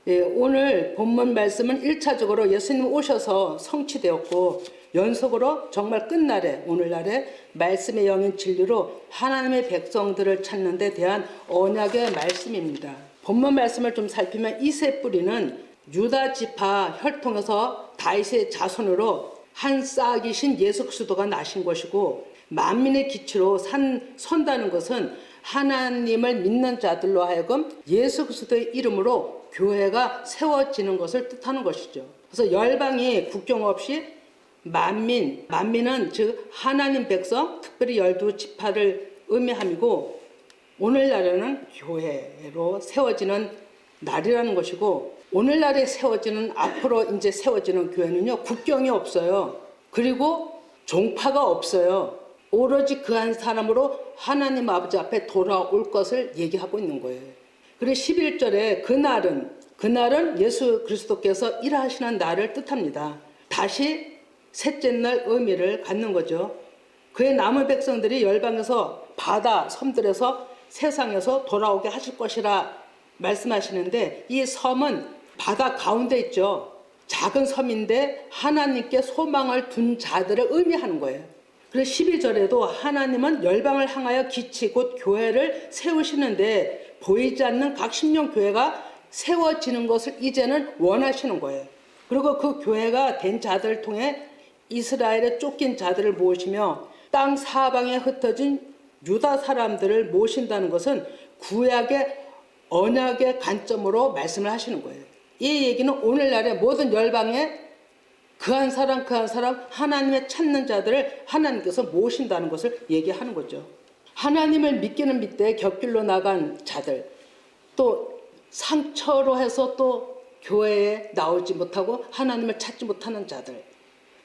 예, 오늘 본문 말씀은 1차적으로 예수님 오셔서 성취되었고 연속으로 정말 끝날에 오늘날에 말씀의 영인 진리로 하나님의 백성들을 찾는 데 대한 언약의 말씀입니다. 본문 말씀을 좀 살피면 이새 뿌리는 유다 지파 혈통에서 다윗의 자손으로 한 싹이신 예수 그리스도가 나신 것이고 만민의 기초로 선다는 것은 하나님을 믿는 자들로 하여금 예수 그리스도의 이름으로 교회가 세워지는 것을 뜻하는 것이죠. 그래서 열방이 국경 없이 만민은 즉 하나님 백성, 특별히 12지파를 의미함이고 오늘날에는 교회로 세워지는 날이라는 것이고 오늘날에 세워지는 앞으로 이제 세워지는 교회는요 국경이 없어요. 그리고 종파가 없어요. 오로지 그 한 사람으로 하나님 아버지 앞에 돌아올 것을 얘기하고 있는 거예요. 그리고 11절에 그날은 예수 그리스도께서 일하시는 날을 뜻합니다. 다시 셋째 날 의미를 갖는 거죠. 그의 남은 백성들이 열방에서 바다 섬들에서 세상에서 돌아오게 하실 것이라 말씀하시는데 이 섬은 바다 가운데 있죠. 작은 섬인데 하나님께 소망을 둔 자들을 의미하는 거예요. 그래서 12절에도 하나님은 열방을 향하여 기치 곧 교회를 세우시는데 보이지 않는 각 신령 교회가 세워지는 것을 이제는 원하시는 거예요. 그리고 그 교회가 된 자들을 통해 이스라엘에 쫓긴 자들을 모시며 땅 사방에 흩어진 유다 사람들을 모신다는 것은 구약의 언약의 관점으로 말씀을 하시는 거예요. 이 얘기는 오늘날의 모든 열방에 그 한 사람 하나님의 찾는 자들을 하나님께서 모신다는 것을 얘기하는 거죠. 하나님을 믿기는 믿되 곁길로 나간 자들, 또 상처로 해서 또 교회에 나오지 못하고 하나님을 찾지 못하는 자들,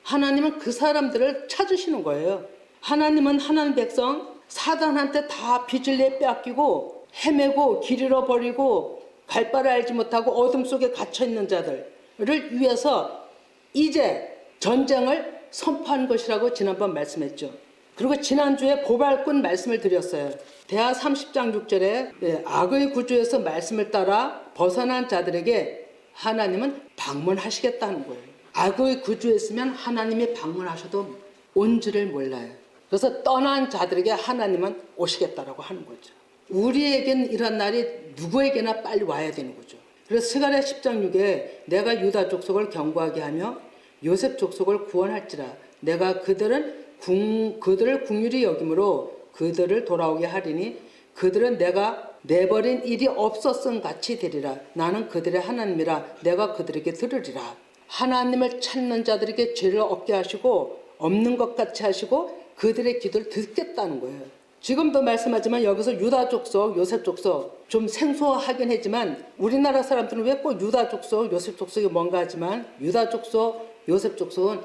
하나님은 그 사람들을 찾으시는 거예요. 하나님은 하나님 백성 사단한테 다 빚을 내 빼앗기고 헤매고 길 잃어버리고 갈 바를 알지 못하고 어둠 속에 갇혀있는 자들을 위해서 이제 전쟁을 선포한 것이라고 지난번 말씀했죠. 그리고 지난주에 고발꾼 말씀을 드렸어요. 대하 30장 6절에 악의 구주에서 말씀을 따라 벗어난 자들에게 하나님은 방문하시겠다는 거예요. 악의 구주에 있으면 하나님이 방문하셔도 온 줄을 몰라요. 그래서 떠난 자들에게 하나님은 오시겠다라고 하는 거죠. 우리에겐 이런 날이 누구에게나 빨리 와야 되는 거죠. 그래서 스가랴 10장 6에 내가 유다 족속을 견고하게 하며 요셉 족속을 구원할지라 내가 그들을 긍휼히 여김으로 그들을 돌아오게 하리니 그들은 내가 내버린 일이 없었음 같이 되리라. 나는 그들의 하나님이라 내가 그들에게 들으리라. 하나님을 찾는 자들에게 죄를 없게 하시고 없는 것 같이 하시고 그들의 기도를 듣겠다는 거예요. 지금도 말씀하지만 여기서 유다 족속, 요셉 족속 좀 생소하긴 하지만 우리나라 사람들은 왜 꼭 유다 족속, 요셉 족속이 뭔가 하지만 유다 족속, 요셉 족속은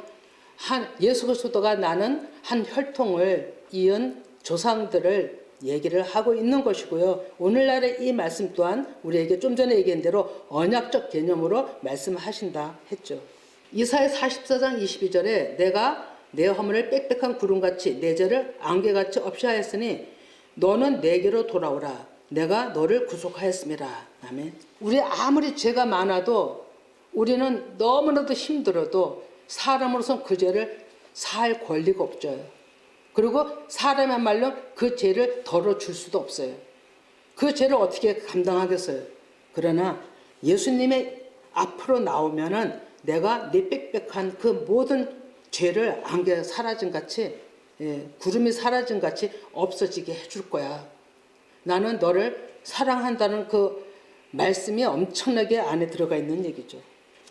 예수 그리스도가 나는 한 혈통을 이은 조상들을 얘기를 하고 있는 것이고요. 오늘날의 이 말씀 또한 우리에게 좀 전에 얘기한 대로 언약적 개념으로 말씀하신다 했죠. 이사야 44장 22절에 내가 내 허물을 빽빽한 구름같이 내 죄를 안개같이 없이 하였으니 너는 내게로 돌아오라. 내가 너를 구속하였습니다. 아멘. 우리 아무리 죄가 많아도 우리는 너무나도 힘들어도 사람으로서 그 죄를 살 권리가 없죠. 그리고 사람이야말로 그 죄를 덜어줄 수도 없어요. 그 죄를 어떻게 감당하겠어요. 그러나 예수님의 앞으로 나오면은 내가 네 빽빽한 그 모든 죄를 안개 사라진 같이 구름이 사라진 같이 없어지게 해줄 거야. 나는 너를 사랑한다는 그 말씀이 엄청나게 안에 들어가 있는 얘기죠.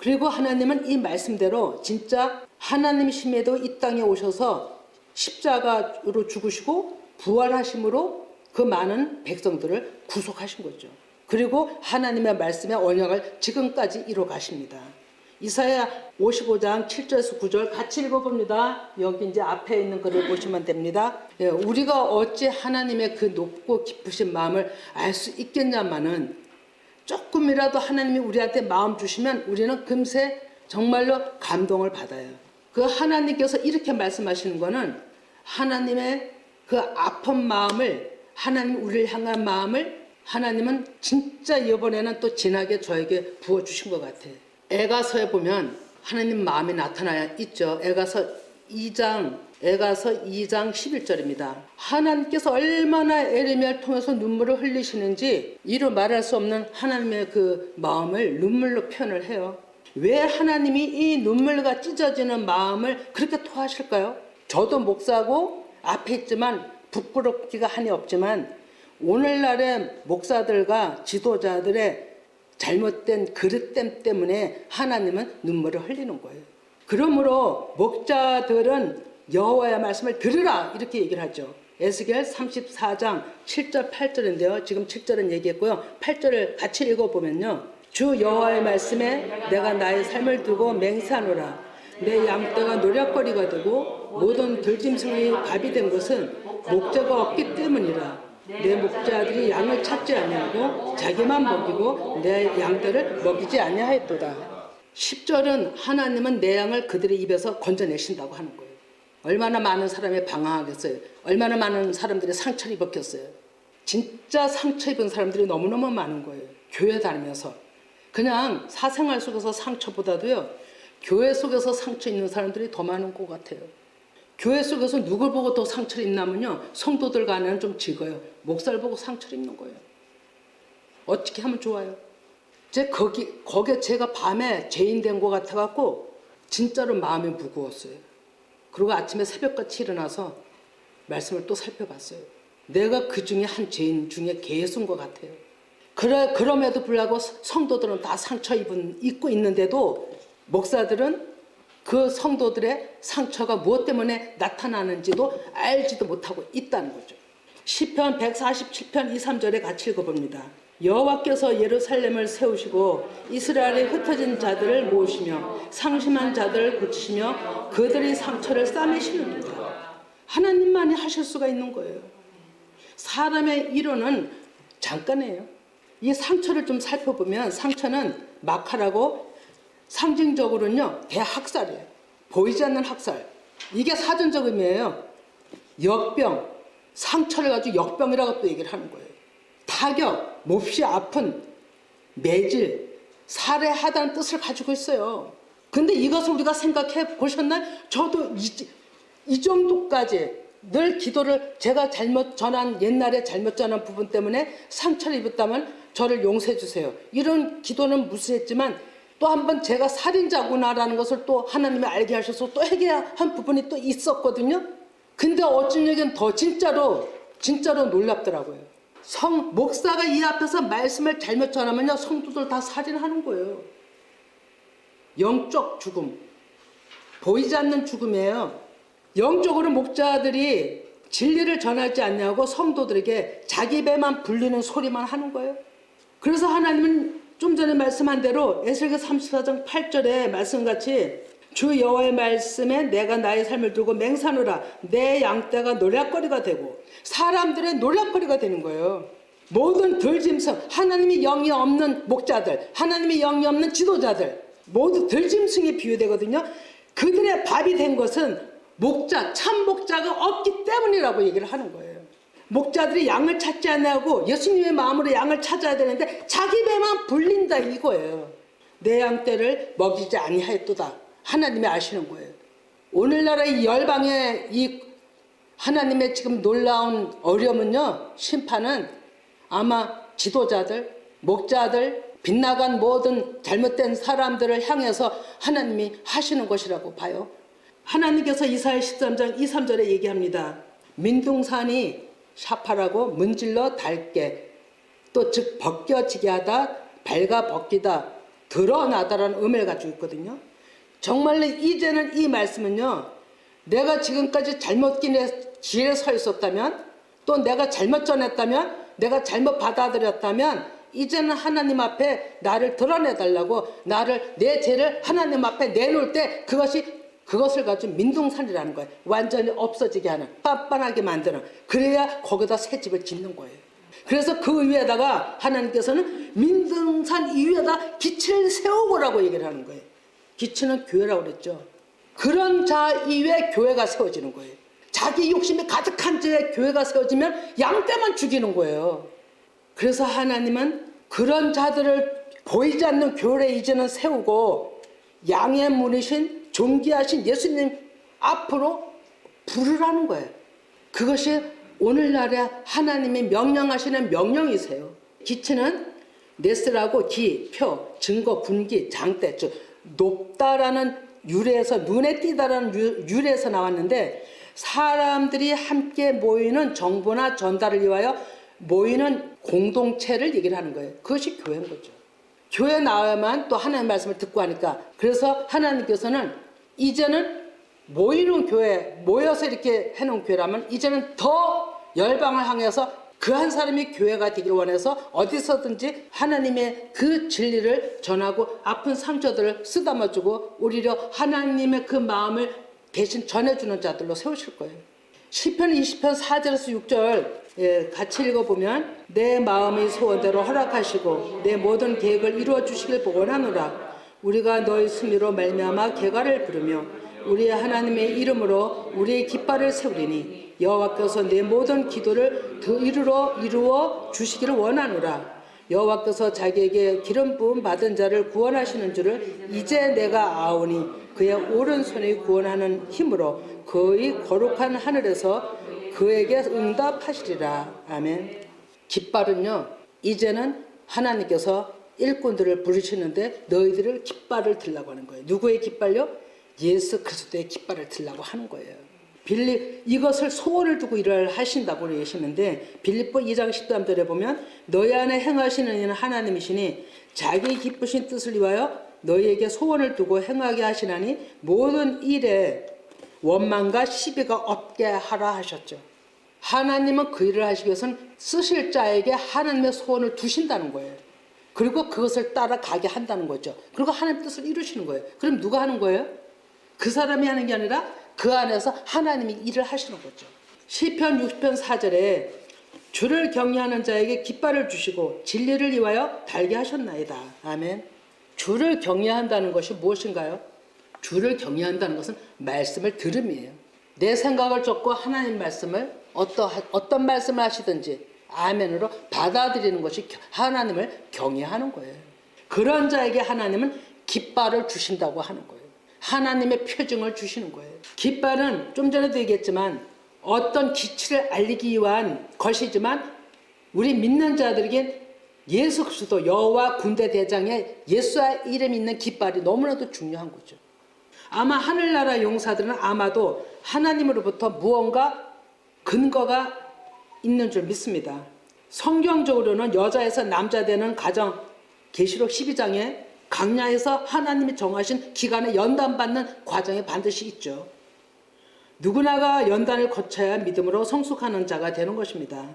그리고 하나님은 이 말씀대로 진짜 하나님이심에도 이 땅에 오셔서 십자가로 죽으시고 부활하심으로 그 많은 백성들을 구속하신 거죠. 그리고 하나님의 말씀의 언약을 지금까지 이뤄 가십니다. 이사야 55장 7절에서 9절 같이 읽어봅니다. 여기 이제 앞에 있는 글을 보시면 됩니다. 우리가 어찌 하나님의 그 높고 깊으신 마음을 알 수 있겠냐마는 조금이라도 하나님이 우리한테 마음 주시면 우리는 금세 정말로 감동을 받아요. 그 하나님께서 이렇게 말씀하시는 거는 하나님의 그 아픈 마음을 하나님 우리를 향한 마음을 하나님은 진짜 이번에는 또 진하게 저에게 부어주신 것 같아요. 에가서에 보면 하나님 마음이 나타나 있죠. 에가서 2장 11절입니다. 하나님께서 얼마나 에레미야를 통해서 눈물을 흘리시는지 이루 말할 수 없는 하나님의 그 마음을 눈물로 표현을 해요. 왜 하나님이 이 눈물과 찢어지는 마음을 그렇게 토하실까요? 저도 목사고 앞에 있지만 부끄럽기가 한이 없지만 오늘날의 목사들과 지도자들의 잘못된 그릇됨 때문에 하나님은 눈물을 흘리는 거예요. 그러므로 목자들은 여호와의 말씀을 들으라 이렇게 얘기를 하죠. 에스겔 34장 7절 8절인데요. 지금 7절은 얘기했고요. 8절을 같이 읽어보면요. 주 여호와의 말씀에 내가 나의 삶을 두고 맹세하노라. 내 양떼가 노략거리가 되고 모든 들짐승의 밥이 된 것은 목자가 없기 때문이라. 내 목자들이 양을 찾지 아니하고 자기만 먹이고 내 양떼를 먹이지 아니하였도다. 10절은 하나님은 내 양을 그들의 입에서 건져내신다고 하는 거예요. 얼마나 많은 사람이 방황하겠어요. 얼마나 많은 사람들이 상처를 입었겠어요. 진짜 상처 입은 사람들이 너무너무 많은 거예요. 교회 다니면서. 그냥 사생활 속에서 상처보다도요. 교회 속에서 상처 입는 사람들이 더 많은 것 같아요. 교회 속에서 누굴 보고 더 상처를 입냐면요. 성도들 간에는 좀 적어요. 목사를 보고 상처를 입는 거예요. 어떻게 하면 좋아요? 거기에 제가 밤에 죄인 된 것 같아갖고 진짜로 마음이 무거웠어요. 그리고 아침에 새벽같이 일어나서 말씀을 또 살펴봤어요. 내가 그 중에 한 죄인 중에 개수인 것 같아요. 그럼에도 불구하고 성도들은 다 상처 입고 있는데도 목사들은 그 성도들의 상처가 무엇 때문에 나타나는지도 알지도 못하고 있다는 거죠. 시편 147편 2, 3절에 같이 읽어봅니다. 여호와께서 예루살렘을 세우시고 이스라엘의 흩어진 자들을 모으시며 상심한 자들을 고치시며 그들의 상처를 싸매시느니라. 하나님만이 하실 수가 있는 거예요. 사람의 이론은 잠깐이에요. 이 상처를 좀 살펴보면 상처는 마카라고 상징적으로는요 대학살이에요. 보이지 않는 학살. 이게 사전적 의미예요. 역병, 상처를 가지고 역병이라고 또 얘기를 하는 거예요. 타격, 몹시 아픈, 매질, 살해하다는 뜻을 가지고 있어요. 근데 이것을 우리가 생각해 보셨나요? 저도 이 정도까지 늘 기도를 제가 옛날에 잘못 전한 부분 때문에 상처를 입었다면 저를 용서해 주세요. 이런 기도는 무수했지만 또 한 번 제가 살인자구나라는 것을 또 하나님이 알게 하셔서 또 해결한 부분이 또 있었거든요. 근데 어쩐 얘기는 더 진짜로 놀랍더라고요. 목사가 이 앞에서 말씀을 잘못 전하면요 성도들 다 살인하는 거예요. 영적 죽음, 보이지 않는 죽음이에요. 영적으로 목자들이 진리를 전하지 않냐고 성도들에게 자기 배만 불리는 소리만 하는 거예요. 그래서 하나님은 좀 전에 말씀한 대로 에스겔 34장 8절에 말씀같이 주 여호와의 말씀에 내가 나의 삶을 두고 맹세하노라. 내 양떼가 노략거리가 되고 사람들의 노략거리가 되는 거예요. 모든 들짐승, 하나님이 영이 없는 목자들, 하나님이 영이 없는 지도자들 모두 들짐승이 비유되거든요. 그들의 밥이 된 것은 참 목자가 없기 때문이라고 얘기를 하는 거예요. 목자들이 양을 찾지 않냐고 예수님의 마음으로 양을 찾아야 되는데 자기 배만 불린다 이거예요. 내 양떼를 먹이지 아니하였도다. 하나님이 아시는 거예요. 오늘날의 열방의 이 하나님의 지금 놀라운 어려움은요, 심판은 아마 지도자들, 목자들, 빗나간 모든 잘못된 사람들을 향해서 하나님이 하시는 것이라고 봐요. 하나님께서 이사야 13장 2, 3절에 얘기합니다. 민둥산이 샤파라고 문질러 닳게 또 즉 벗겨지게 하다 발가 벗기다 드러나다라는 의미를 가지고 있거든요. 정말로 이제는 이 말씀은요, 내가 지금까지 잘못 길에 서 있었다면 또 내가 잘못 전했다면 내가 잘못 받아들였다면 이제는 하나님 앞에 나를 드러내달라고 내 죄를 하나님 앞에 내놓을 때 그것을 가지고 민둥산이라는 거예요. 완전히 없어지게 하는, 빤빤하게 만드는. 그래야 거기다 새 집을 짓는 거예요. 그래서 그 위에다가 하나님께서는 민둥산 이 위에다 기치를 세우고라고 얘기를 하는 거예요. 기치는 교회라고 그랬죠. 그런 자 이외에 교회가 세워지는 거예요. 자기 욕심이 가득한 자에 교회가 세워지면 양떼만 죽이는 거예요. 그래서 하나님은 그런 자들을 보이지 않는 교회에 이제는 세우고 양의 문이신 존귀하신 예수님 앞으로 부르라는 거예요. 그것이 오늘날에 하나님이 명령하시는 명령이세요. 기치는 네스라고 기, 표, 증거, 분기, 장대, 즉 높다라는 유래에서 눈에 띄다라는 유래에서 나왔는데 사람들이 함께 모이는 정보나 전달을 위하여 모이는 공동체를 얘기를 하는 거예요. 그것이 교회인 거죠. 교회 나와야만 또 하나님의 말씀을 듣고 하니까 그래서 하나님께서는 이제는 모이는 교회, 모여서 이렇게 해놓은 교회라면 이제는 더 열방을 향해서 그 한 사람이 교회가 되기를 원해서 어디서든지 하나님의 그 진리를 전하고 아픈 상처들을 쓰다마주고 오히려 하나님의 그 마음을 대신 전해주는 자들로 세우실 거예요. 시편 20편 4절에서 6절 같이 읽어보면 내 마음의 소원대로 허락하시고 내 모든 계획을 이루어 주시길 원하노라. 우리가 너의 승리로 말미암아 개가를 부르며 우리의 하나님의 이름으로 우리의 깃발을 세우리니 여호와께서 내 모든 기도를 이루어 주시기를 원하노라. 여호와께서 자기에게 기름 부음 받은 자를 구원하시는 줄을 이제 내가 아오니 그의 오른손이 구원하는 힘으로 그의 거룩한 하늘에서 그에게 응답하시리라. 아멘. 깃발은요 이제는 하나님께서 일꾼들을 부르시는데 너희들을 깃발을 들라고 하는 거예요. 누구의 깃발요? 예수 그리스도의 깃발을 들라고 하는 거예요. 이것을 소원을 두고 일을 하신다고 계시는데 빌립보 2장 13절에 보면 너희 안에 행하시는 이는 하나님이시니 자기 기쁘신 뜻을 위하여 너희에게 소원을 두고 행하게 하시나니 모든 일에 원망과 시비가 없게 하라 하셨죠. 하나님은 그 일을 하시기 위해서는 쓰실 자에게 하나님의 소원을 두신다는 거예요. 그리고 그것을 따라가게 한다는 거죠. 그리고 하나님의 뜻을 이루시는 거예요. 그럼 누가 하는 거예요? 그 사람이 하는 게 아니라 그 안에서 하나님이 일을 하시는 거죠. 시편 60편 4절에 주를 경외하는 자에게 깃발을 주시고 진리를 위하여 달게 하셨나이다. 아멘. 주를 경외한다는 것이 무엇인가요? 주를 경외한다는 것은 말씀을 들음이에요. 내 생각을 쫓고 하나님 말씀을 어떤 말씀을 하시든지 아멘으로 받아들이는 것이 하나님을 경외하는 거예요. 그런 자에게 하나님은 깃발을 주신다고 하는 거예요. 하나님의 표징을 주시는 거예요. 깃발은 좀 전에도 얘기했지만 어떤 기치를 알리기 위한 것이지만 우리 믿는 자들에겐 예수 그리스도 여호와 군대 대장에 예수의 이름이 있는 깃발이 너무나도 중요한 거죠. 아마 하늘나라 용사들은 아마도 하나님으로부터 무언가 근거가 있는 줄 믿습니다. 성경적으로는 여자에서 남자 되는 가정 계시록 12장에 강야에서 하나님이 정하신 기간에 연단받는 과정이 반드시 있죠. 누구나가 연단을 거쳐야 믿음으로 성숙하는 자가 되는 것입니다.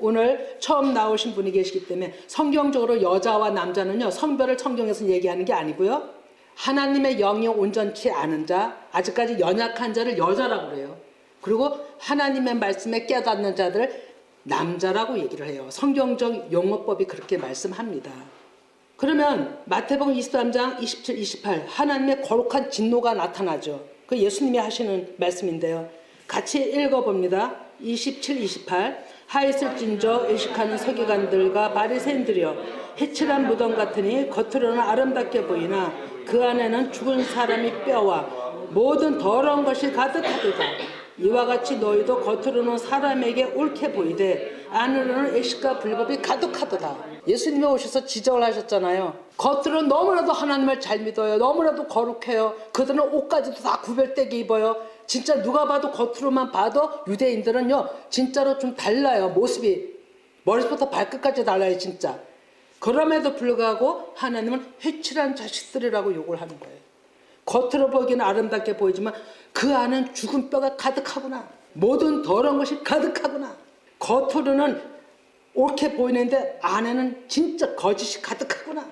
오늘 처음 나오신 분이 계시기 때문에 성경적으로 여자와 남자는요 성별을 성경에서 얘기하는 게 아니고요. 하나님의 영이 온전치 않은 자, 아직까지 연약한 자를 여자라고 그래요. 그리고 하나님의 말씀에 깨닫는 자들을 남자라고 얘기를 해요. 성경적 용어법이 그렇게 말씀합니다. 그러면 마태복음 23장 27, 28 하나님의 거룩한 진노가 나타나죠. 그 예수님이 하시는 말씀인데요. 같이 읽어봅니다. 27, 28 하있을진저 의식하는 서기관들과 바리새인들이여 해칠한 무덤 같으니 겉으로는 아름답게 보이나 그 안에는 죽은 사람이 뼈와 모든 더러운 것이 가득하도다. 이와 같이 너희도 겉으로는 사람에게 옳게 보이되 안으로는 애식과 불법이 가득하도다. 예수님이 오셔서 지적을 하셨잖아요. 겉으로는 너무나도 하나님을 잘 믿어요. 너무나도 거룩해요. 그들은 옷까지도 다 구별되게 입어요. 진짜 누가 봐도 겉으로만 봐도 유대인들은요 진짜로 좀 달라요. 모습이 머리부터 발끝까지 달라요. 진짜. 그럼에도 불구하고 하나님은 회칠한 자식들이라고 욕을 하는 거예요. 겉으로 보기는 아름답게 보이지만 그 안은 죽은 뼈가 가득하구나. 모든 더러운 것이 가득하구나. 겉으로는 옳게 보이는데 안에는 진짜 거짓이 가득하구나.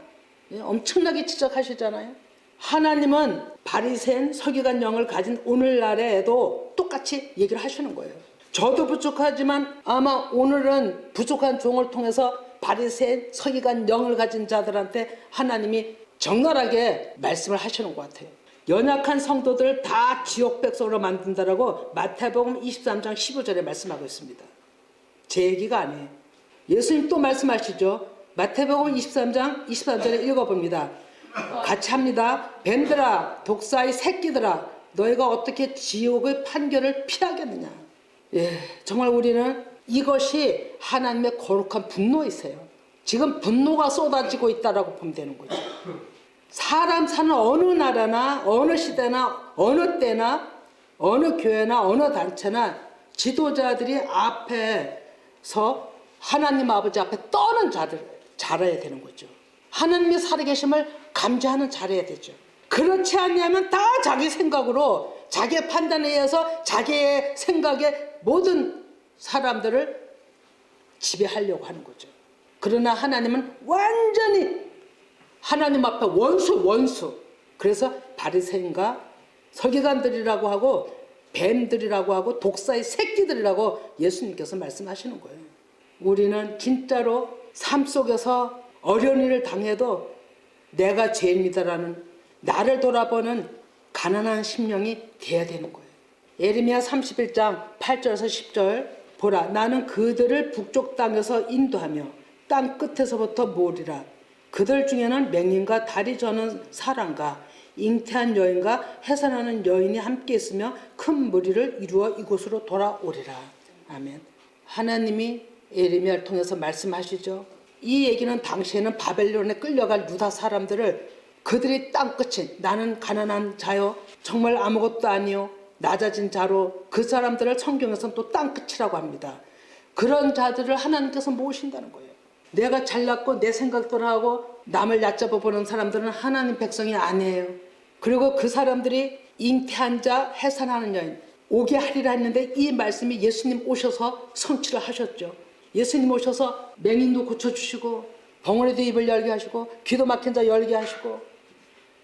엄청나게 지적하시잖아요. 하나님은 바리새인 서기관 영을 가진 오늘날에도 똑같이 얘기를 하시는 거예요. 저도 부족하지만 아마 오늘은 부족한 종을 통해서 바리새인 서기관 영을 가진 자들한테 하나님이 적나라하게 말씀을 하시는 것 같아요. 연약한 성도들 다 지옥 백성으로 만든다라고 마태복음 23장 15절에 말씀하고 있습니다. 제 얘기가 아니에요. 예수님 또 말씀하시죠. 마태복음 23장 23절에 읽어봅니다. 같이 합니다. 뱀들아, 독사의 새끼들아, 너희가 어떻게 지옥의 판결을 피하겠느냐. 예, 정말 우리는 이것이 하나님의 거룩한 분노이세요. 지금 분노가 쏟아지고 있다라고 보면 되는 거죠. 사람 사는 어느 나라나 어느 시대나 어느 때나 어느 교회나 어느 단체나 지도자들이 앞에서 하나님 아버지 앞에 떠는 자들 자라야 되는 거죠. 하나님의 살아계심을 감지하는 자라야 되죠. 그렇지 않냐면 다 자기 생각으로 자기의 판단에 의해서 자기의 생각에 모든 사람들을 지배하려고 하는 거죠. 그러나 하나님은 완전히 하나님 앞에 원수. 그래서 바리새인과 서기관들이라고 하고 뱀들이라고 하고 독사의 새끼들이라고 예수님께서 말씀하시는 거예요. 우리는 진짜로 삶 속에서 어려운 일을 당해도 내가 죄인이다라는 나를 돌아보는 가난한 심령이 돼야 되는 거예요. 예레미야 31장 8절에서 10절 보라 나는 그들을 북쪽 땅에서 인도하며 땅 끝에서부터 모으리라. 그들 중에는 맹인과 다리 저는 사람과 잉태한 여인과 해산하는 여인이 함께 있으며 큰 무리를 이루어 이곳으로 돌아오리라. 아멘. 하나님이 예레미야를 통해서 말씀하시죠. 이 얘기는 당시에는 바벨론에 끌려갈 유다 사람들을 그들이 땅끝인 나는 가난한 자요 정말 아무것도 아니요 낮아진 자로 그 사람들을 성경에서는 또 땅끝이라고 합니다. 그런 자들을 하나님께서 모으신다는 거예요. 내가 잘났고 내 생각대로 하고 남을 얕잡아 보는 사람들은 하나님 백성이 아니에요. 그리고 그 사람들이 잉태한 자 해산하는 여인 오게 하리라 했는데 이 말씀이 예수님 오셔서 성취를 하셨죠. 예수님 오셔서 맹인도 고쳐주시고 벙어리도 입을 열게 하시고 귀도 막힌 자 열게 하시고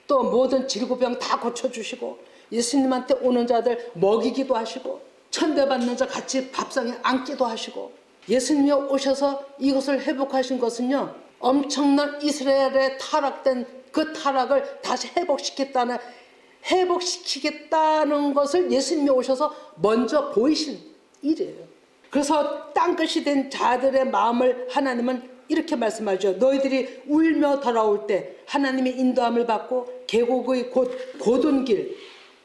또 모든 질고병 다 고쳐주시고 예수님한테 오는 자들 먹이기도 하시고 천대받는 자 같이 밥상에 앉기도 하시고 예수님이 오셔서 이것을 회복하신 것은요 엄청난 이스라엘의 타락된 그 타락을 다시 회복시키겠다는 것을 예수님이 오셔서 먼저 보이신 일이에요. 그래서 땅끝이 된 자들의 마음을 하나님은 이렇게 말씀하죠. 너희들이 울며 돌아올 때 하나님의 인도함을 받고 계곡의 곧은 길,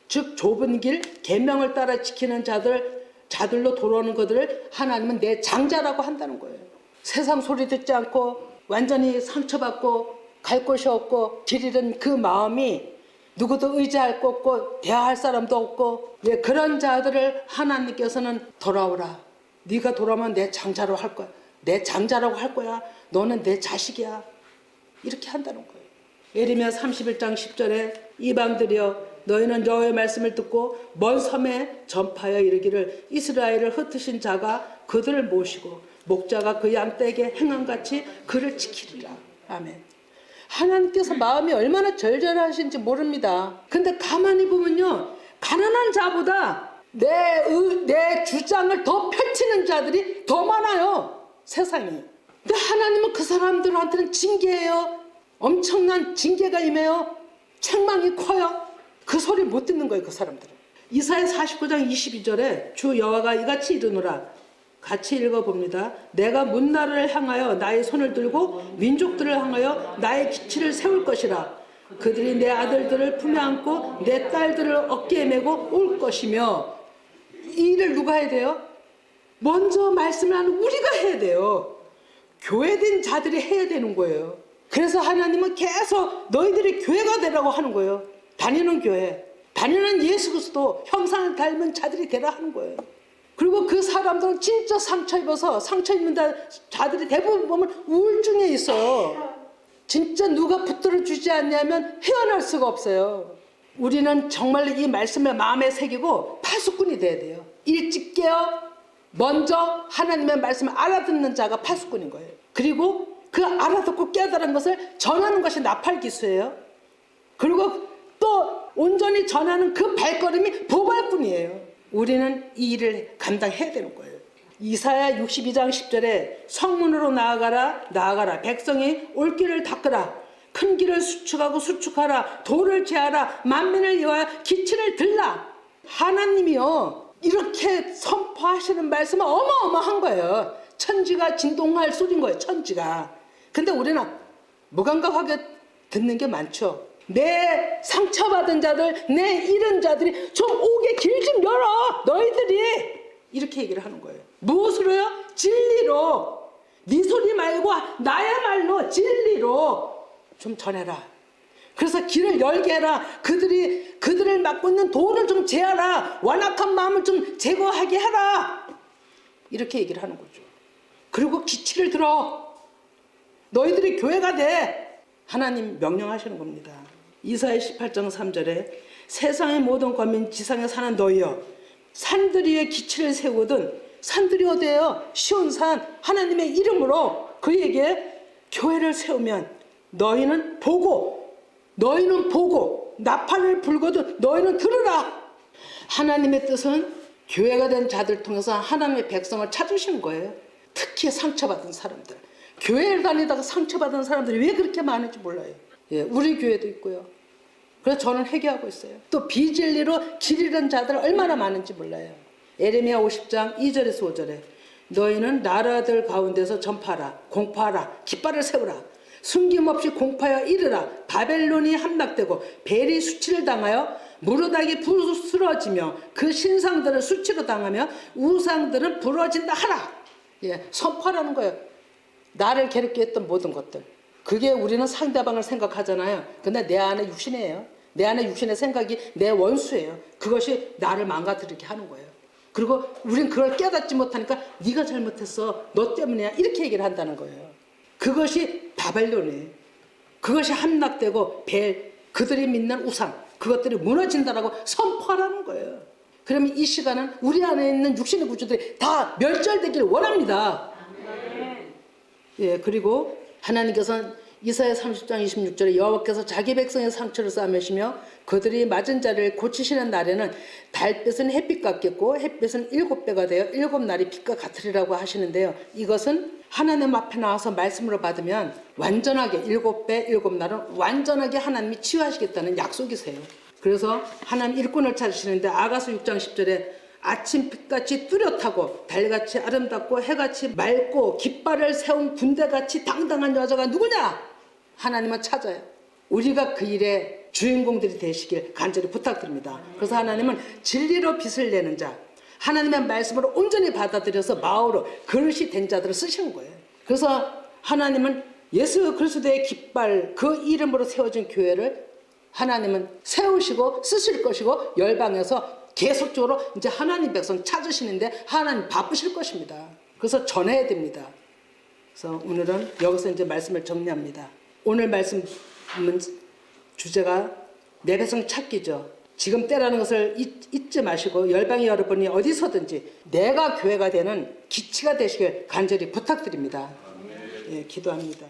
즉 좁은 길, 계명을 따라 지키는 자들로 돌아오는 것들을 하나님은 내 장자라고 한다는 거예요. 세상 소리 듣지 않고 완전히 상처받고 갈 곳이 없고 길 잃은 그 마음이 누구도 의지할 거 없고 대화할 사람도 없고 그런 자들을 하나님께서는 돌아오라. 네가 돌아오면 내 장자로 할 거야. 내 장자라고 할 거야. 너는 내 자식이야. 이렇게 한다는 거예요. 예레미야 31장 10절에 이방들이여 너희는 여호와의 말씀을 듣고 먼 섬에 전파하여 이르기를 이스라엘을 흩으신 자가 그들을 모시고 목자가 그 양떼에게 행함같이 그를 지키리라. 아멘. 하나님께서 마음이 얼마나 절절하신지 모릅니다. 근데 가만히 보면요 가난한 자보다 내 주장을 더 펼치는 자들이 더 많아요. 세상에. 근데 하나님은 그 사람들한테는 징계예요. 엄청난 징계가 임해요. 책망이 커요. 그 소리 못 듣는 거예요. 그 사람들은. 이사야 49장 22절에 주 여호와가 이같이 이르노라. 같이 읽어봅니다. 내가 문나라를 향하여 나의 손을 들고 민족들을 향하여 나의 기치를 세울 것이라. 그들이 내 아들들을 품에 안고 내 딸들을 어깨에 메고 올 것이며. 이 일을 누가 해야 돼요? 먼저 말씀을 하는 우리가 해야 돼요. 교회된 자들이 해야 되는 거예요. 그래서 하나님은 계속 너희들이 교회가 되라고 하는 거예요. 다니는 교회, 다니는 예수 그리스도 형상을 닮은 자들이 되라 하는 거예요. 그리고 그 사람들은 진짜 상처 입어서 상처 입는 자들이 대부분 보면 우울증에 있어요. 진짜 누가 붙들어 주지 않냐면 헤어날 수가 없어요. 우리는 정말 이 말씀을 마음에 새기고 파수꾼이 돼야 돼요. 일찍 깨어 먼저 하나님의 말씀을 알아듣는 자가 파수꾼인 거예요. 그리고 그 알아듣고 깨달은 것을 전하는 것이 나팔기수예요. 그리고 또 온전히 전하는 그 발걸음이 보발꾼이에요. 우리는 이 일을 감당해야 되는 거예요. 이사야 62장 10절에 성문으로 나아가라 백성이 올 길을 닦으라 큰 길을 수축하라 돌을 제하라 만민을 위하여 기치를 들라. 하나님이요 이렇게 선포하시는 말씀은 어마어마한 거예요. 천지가 진동할 소리인 거예요. 천지가. 근데 우리는 무감각하게 듣는 게 많죠. 내 상처받은 자들, 내 잃은 자들이 좀 오게 길 좀 열어. 너희들이 이렇게 얘기를 하는 거예요. 무엇으로요? 진리로. 네 소리 말고 나야말로 진리로 좀 전해라. 그래서 길을 열게 해라. 그들을 막고 있는 도를 좀 제하라. 완악한 마음을 좀 제거하게 하라. 이렇게 얘기를 하는 거죠. 그리고 기치를 들어. 너희들이 교회가 돼. 하나님 명령하시는 겁니다. 이사야 18장 3절에 세상의 모든 권민 지상에 사는 너희여 산들 위에 기치를 세우거든. 산들이 어디예요? 시온산 하나님의 이름으로 그에게 교회를 세우면 너희는 보고 나팔을 불거든 너희는 들으라. 하나님의 뜻은 교회가 된 자들 통해서 하나님의 백성을 찾으시는 거예요. 특히 상처받은 사람들. 교회를 다니다가 상처받은 사람들이 왜 그렇게 많은지 몰라요. 예, 우리 교회도 있고요. 그래서 저는 회개하고 있어요. 또 비진리로 길 잃은 자들 얼마나 많은지 몰라요. 에레미야 50장 2절에서 5절에 너희는 나라들 가운데서 전파하라, 공파하라, 깃발을 세우라. 숨김없이 공파하여 이르라. 바벨론이 함락되고 벨이 수치를 당하여 무르닥이 부스러지며 그 신상들을 수치로 당하며 우상들은 부러진다 하라. 예, 선포하라는 거예요. 나를 괴롭게 했던 모든 것들. 그게 우리는 상대방을 생각하잖아요. 근데 내 안에 육신이에요. 내 안에 육신의 생각이 내 원수예요. 그것이 나를 망가뜨리게 하는 거예요. 그리고 우린 그걸 깨닫지 못하니까 네가 잘못했어. 너 때문이야. 이렇게 얘기를 한다는 거예요. 그것이 바벨론이에요. 그것이 함락되고 벨, 그들이 믿는 우상, 그것들이 무너진다라고 선포하라는 거예요. 그러면 이 시간은 우리 안에 있는 육신의 구조들이 다 멸절되길 원합니다. 예, 그리고 하나님께서는 이사야 30장 26절에 여호와께서 자기 백성의 상처를 싸매시며 그들이 맞은 자를 고치시는 날에는 달빛은 햇빛 같겠고 햇빛은 7배가 되어 7날이 빛과 같으리라고 하시는데요. 이것은 하나님 앞에 나와서 말씀으로 받으면 완전하게 7배 7날은 완전하게 하나님이 치유하시겠다는 약속이세요. 그래서 하나님 일꾼을 찾으시는데 아가서 6장 10절에 아침빛같이 뚜렷하고 달같이 아름답고 해같이 맑고 깃발을 세운 군대같이 당당한 여자가 누구냐? 하나님은 찾아요. 우리가 그 일의 주인공들이 되시길 간절히 부탁드립니다. 그래서 하나님은 진리로 빛을 내는 자, 하나님의 말씀으로 온전히 받아들여서 마음으로 그릇이 된 자들을 쓰시는 거예요. 그래서 하나님은 예수 그리스도의 깃발, 그 이름으로 세워진 교회를 하나님은 세우시고 쓰실 것이고 열방에서 계속적으로 이제 하나님 백성 찾으시는데 하나님 바쁘실 것입니다. 그래서 전해야 됩니다. 그래서 오늘은 여기서 이제 말씀을 정리합니다. 오늘 말씀은 주제가 내 백성 찾기죠. 지금 때라는 것을 잊지 마시고 열방의 여러분이 어디서든지 내가 교회가 되는 기치가 되시길 간절히 부탁드립니다. 예, 기도합니다.